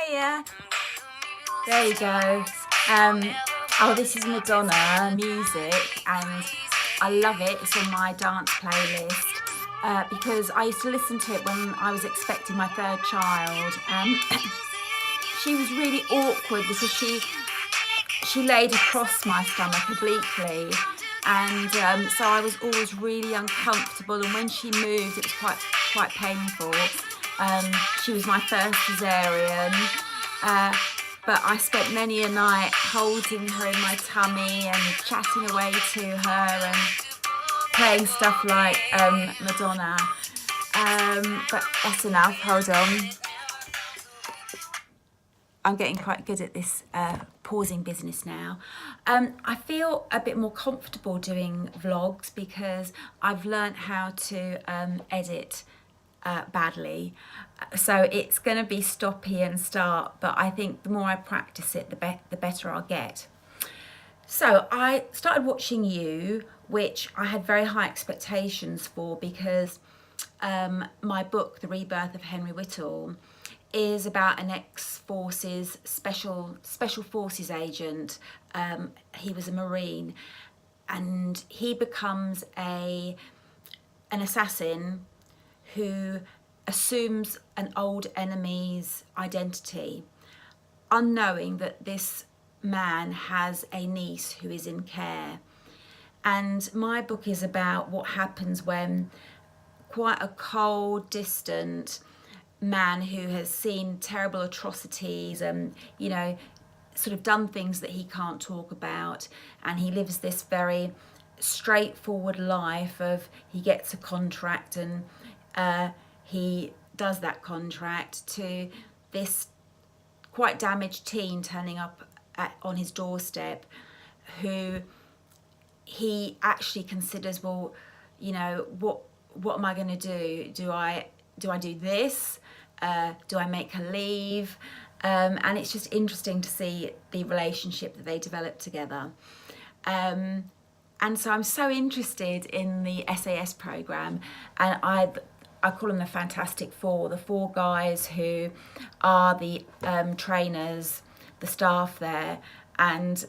Hiya. There you go. Oh, this is Madonna music, and I love it. It's on my dance playlist because I used to listen to it when I was expecting my third child. She was really awkward because she laid across my stomach obliquely, and so I was always really uncomfortable. And when she moved, it was quite painful. She was my first cesarean, but I spent many a night holding her in my tummy and chatting away to her and playing stuff like Madonna. But that's enough. Hold on. I'm getting quite good at this pausing business now. I feel a bit more comfortable doing vlogs because I've learnt how to edit badly. So it's going to be stoppy and start, but I think the more I practice it, the better I'll get. So I started watching You, which I had very high expectations for because my book, The Rebirth of Henry Whittle, is about an ex-forces special forces agent. He was a Marine, and he becomes an assassin who assumes an old enemy's identity, unknowing that this man has a niece who is in care. And my book is about what happens when quite a cold, distant man who has seen terrible atrocities and, you know, sort of done things that he can't talk about, and he lives this very straightforward life of he gets a contract and he does that contract, to this quite damaged teen turning up on his doorstep who he actually considers, well, you know, what am I going to do? Do I do this? Do I make her leave? And it's just interesting to see the relationship that they develop together. And so I'm so interested in the SAS program, and I call them the Fantastic Four, the four guys who are the trainers, the staff there, and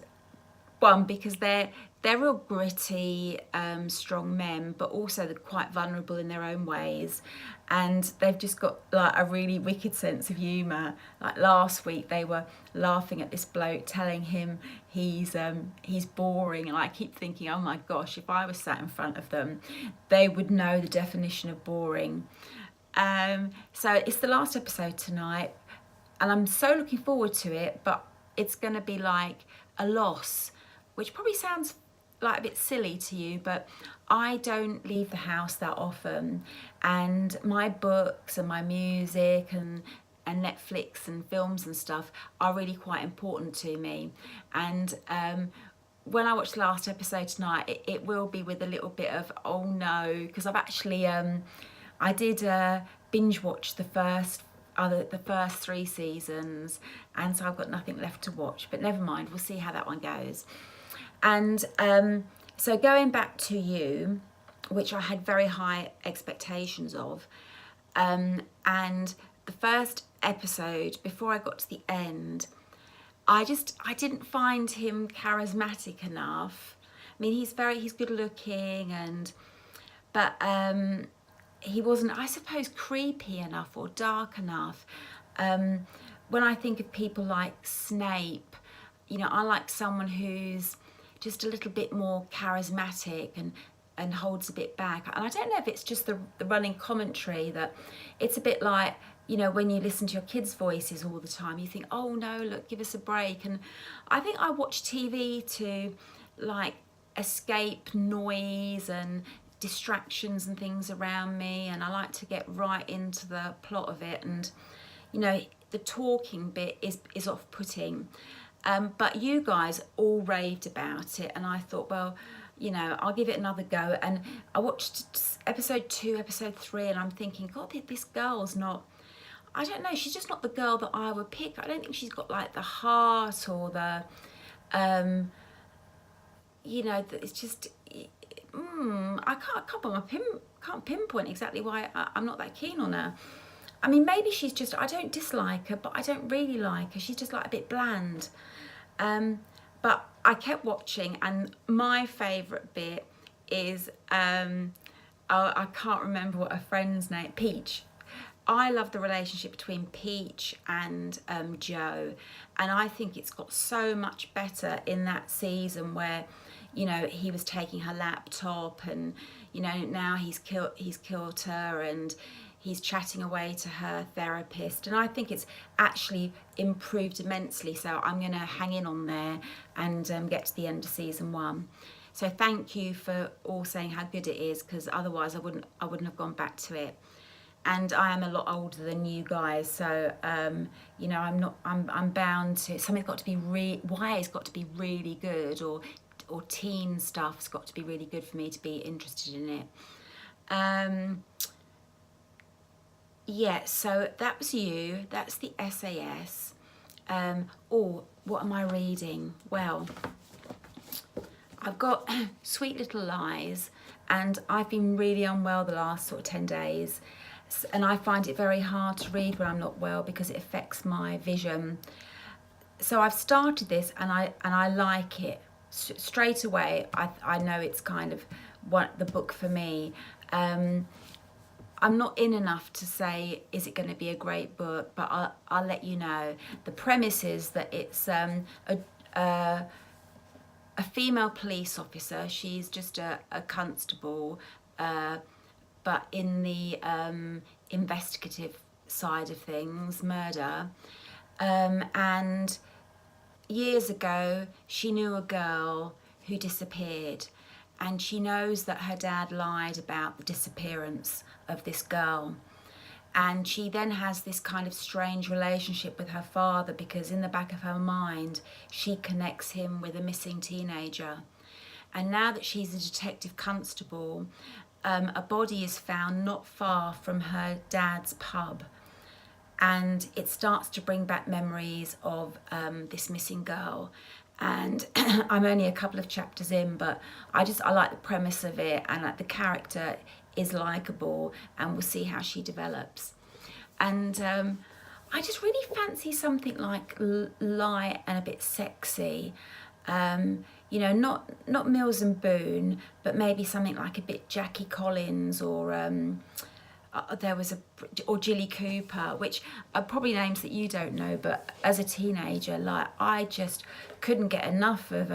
one, because they're real gritty, strong men, but also they're quite vulnerable in their own ways, and they've just got like a really wicked sense of humour. Like last week, they were laughing at this bloke, telling him he's boring, and I keep thinking, oh my gosh, if I was sat in front of them, they would know the definition of boring. So it's the last episode tonight, and I'm so looking forward to it, but it's going to be like a loss, which probably sounds like a bit silly to you, but I don't leave the house that often, and my books and my music and Netflix and films and stuff are really quite important to me. And when I watch the last episode tonight, it will be with a little bit of oh no, because I've actually I did binge watch the first 3 seasons, and so I've got nothing left to watch, but never mind, we'll see how that one goes. And so going back to You, which I had very high expectations of, and the first episode, before I got to the end, I didn't find him charismatic enough. I mean, he's good looking, but he wasn't, I suppose, creepy enough or dark enough. When I think of people like Snape, you know, I like someone who's just a little bit more charismatic and holds a bit back. And I don't know if it's just the running commentary that it's a bit like, you know, when you listen to your kids' voices all the time, you think, oh no, look, give us a break. And I think I watch TV to like escape noise and distractions and things around me, and I like to get right into the plot of it. And, you know, the talking bit is off-putting. But you guys all raved about it, and I thought, well, you know, I'll give it another go. And I watched episode 2, episode 3, and I'm thinking, God, this girl's not, I don't know, she's just not the girl that I would pick. I don't think she's got like the heart or the, you know, it's just, I can't pinpoint exactly why I'm not that keen on her. I mean, maybe she's just, I don't dislike her, but I don't really like her. She's just like a bit bland. But I kept watching, and my favourite bit is, I can't remember what her friend's name, Peach. I love the relationship between Peach and Joe, and I think it's got so much better in that season where, you know, he was taking her laptop, and you know now he's killed her, and he's chatting away to her therapist, and I think it's actually improved immensely. So I'm going to hang in on there and get to the end of season 1. So thank you for all saying how good it is, because otherwise I wouldn't have gone back to it. And I am a lot older than you guys, so you know, I'm bound to, something's got to be YA's got to be really good, or teen stuff's got to be really good for me to be interested in it. Yeah, so that was you. That's the SAS. Oh, what am I reading? Well, I've got Sweet Little Lies, and I've been really unwell the last sort of 10 days. And I find it very hard to read when I'm not well because it affects my vision. So I've started this, and I like it straight away. I know it's kind of the book for me. I'm not in enough to say, is it going to be a great book, but I'll let you know. The premise is that it's a female police officer. She's just a constable, but in the investigative side of things, murder. And years ago, she knew a girl who disappeared, and she knows that her dad lied about the disappearance of this girl. And she then has this kind of strange relationship with her father, because in the back of her mind, she connects him with a missing teenager. And now that she's a detective constable, a body is found not far from her dad's pub. And it starts to bring back memories of this missing girl. And I'm only a couple of chapters in, but I like the premise of it, and like the character is likable, and we'll see how she develops. And I just really fancy something like light and a bit sexy. You know, not Mills and Boone, but maybe something like a bit Jackie Collins, or or Jilly Cooper, which are probably names that you don't know, but as a teenager, like, I just couldn't get enough of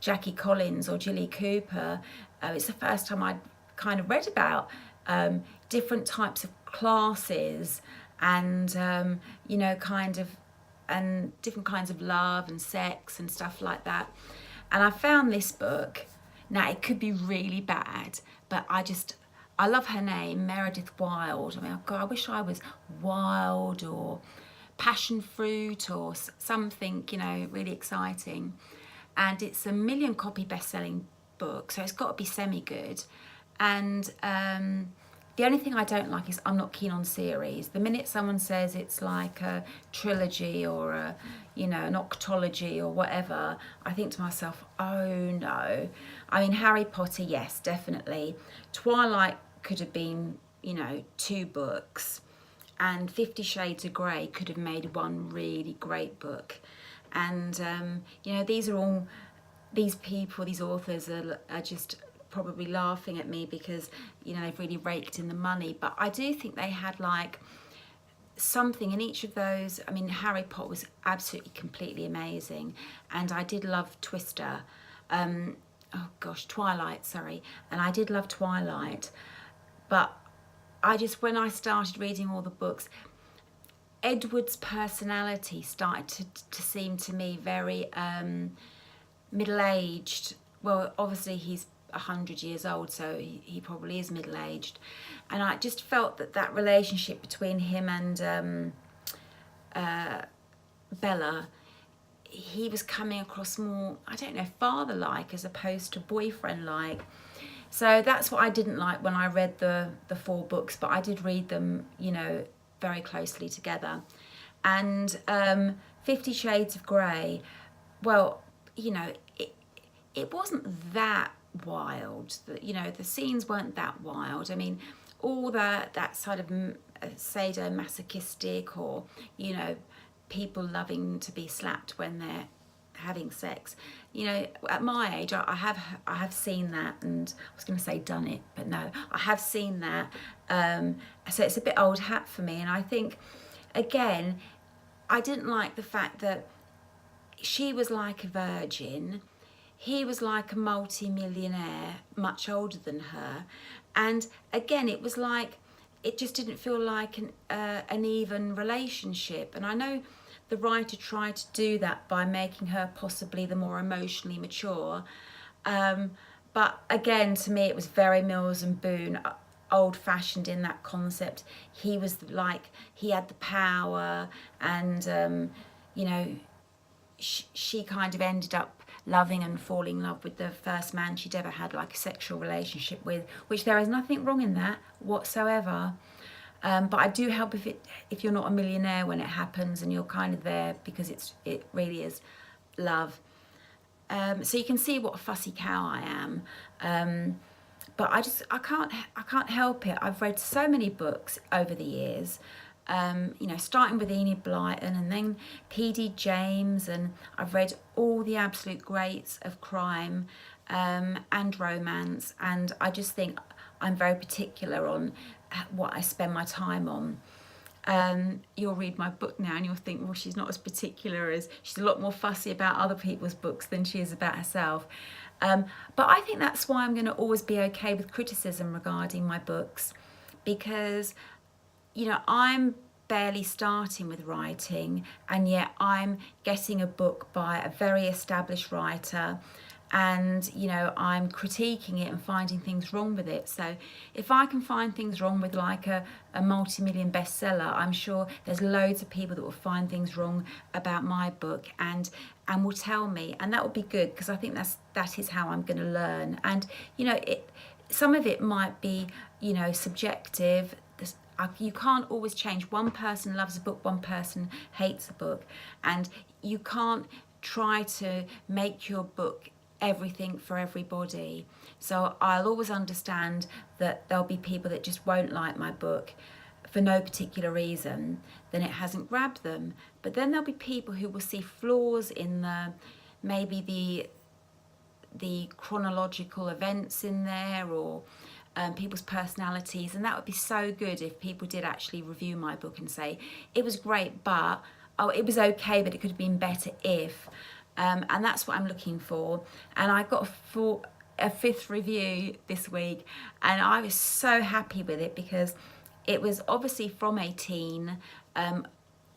Jackie Collins or Jilly Cooper. It's the first time I'd kind of read about different types of classes, and you know, and different kinds of love and sex and stuff like that. And I found this book. Now, it could be really bad, but I love her name, Meredith Wild. I mean, God, I wish I was Wild or Passion Fruit or something, you know, really exciting. And it's a 1 million copy best-selling book, so it's got to be semi-good. And the only thing I don't like is I'm not keen on series. The minute someone says it's like a trilogy or a, you know, an octology or whatever, I think to myself, oh no. I mean, Harry Potter, yes, definitely. Twilight could have been, you know, 2 books, and 50 Shades of Grey could have made one really great book. And you know, these authors are just probably laughing at me because, you know, they've really raked in the money, but I do think they had like something in each of those. I mean, Harry Potter was absolutely completely amazing, and I did love Twilight, sorry, and I did love Twilight, but when I started reading all the books, Edward's personality started to seem to me very middle-aged. Well, obviously he's 100 years old, so he probably is middle-aged, and I just felt that relationship between him and Bella, he was coming across more, I don't know, father-like as opposed to boyfriend-like. So that's what I didn't like when I read the 4 books, but I did read them, you know, very closely together. And 50 Shades of Grey, well, you know, it wasn't that wild. You know, the scenes weren't that wild. I mean, all that sort of sadomasochistic, or, you know, people loving to be slapped when they're having sex. You know, at my age, I have seen that, and I was going to say done it, but no, I have seen that. So it's a bit old hat for me, and I think, again, I didn't like the fact that she was like a virgin, he was like a multi-millionaire, much older than her, and again, it was like, it just didn't feel like an even relationship. And I know the writer tried to do that by making her possibly the more emotionally mature, but again, to me, it was very Mills and Boon, old-fashioned in that concept. He was like, he had the power, and you know, she kind of ended up loving and falling in love with the first man she'd ever had like a sexual relationship with, which there is nothing wrong in that whatsoever. But I do help if you're not a millionaire when it happens and you're kind of there because it really is love. So you can see what a fussy cow I am. But I can't help it. I've read so many books over the years. You know, starting with Enid Blyton and then P.D. James, and I've read all the absolute greats of crime and romance, and I just think I'm very particular on what I spend my time on. You'll read my book now and you'll think, well, she's not as particular, as she's a lot more fussy about other people's books than she is about herself. But I think that's why I'm going to always be okay with criticism regarding my books, because, you know, I'm barely starting with writing, and yet I'm getting a book by a very established writer, and, you know, I'm critiquing it and finding things wrong with it. So if I can find things wrong with like a multi-million bestseller, I'm sure there's loads of people that will find things wrong about my book and will tell me, and that will be good, because I think that is how I'm going to learn. And, you know, some of it might be, you know, subjective. You can't always change. One person loves a book, one person hates a book, and you can't try to make your book everything for everybody. So I'll always understand that there'll be people that just won't like my book for no particular reason, then it hasn't grabbed them. But then there'll be people who will see flaws in maybe the chronological events in there, or people's personalities, and that would be so good if people did actually review my book and say it was great, but it was okay, but it could have been better if, and that's what I'm looking for. And I got a 5th review this week, and I was so happy with it, because it was obviously from a teen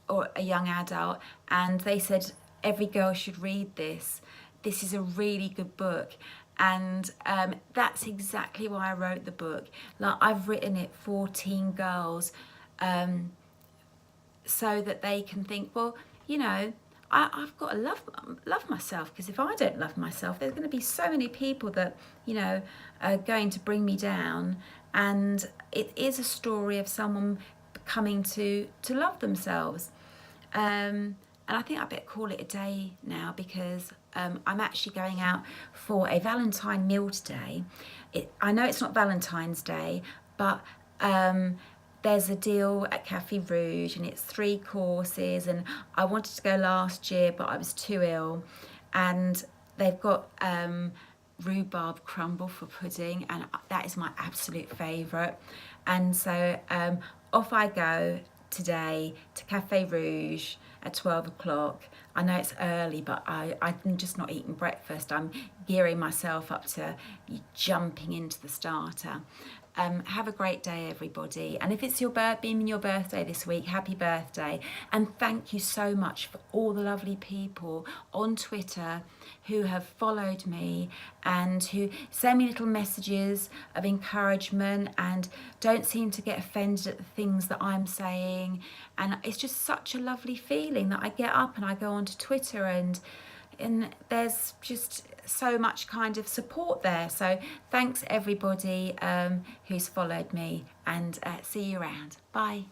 or a young adult, and they said every girl should read this. This is a really good book. And that's exactly why I wrote the book. Like, I've written it for teen girls, so that they can think, well, you know, I've got to love myself, because if I don't love myself, there's going to be so many people that, you know, are going to bring me down. And it is a story of someone coming to love themselves. And I think I better call it a day now, because I'm actually going out for a Valentine meal today. I know it's not Valentine's Day, but there's a deal at Cafe Rouge, and it's 3 courses, and I wanted to go last year, but I was too ill. And they've got rhubarb crumble for pudding, and that is my absolute favourite. And so off I go today to Cafe Rouge at 12 o'clock. I know it's early, but I'm just not eating breakfast. I'm gearing myself up to jumping into the starter. Have a great day, everybody. And if it's been your birthday this week, happy birthday. And thank you so much for all the lovely people on Twitter who have followed me and who send me little messages of encouragement and don't seem to get offended at the things that I'm saying. And it's just such a lovely feeling that I get up and I go onto Twitter, and there's just so much kind of support there. So thanks everybody who's followed me, and see you around. Bye.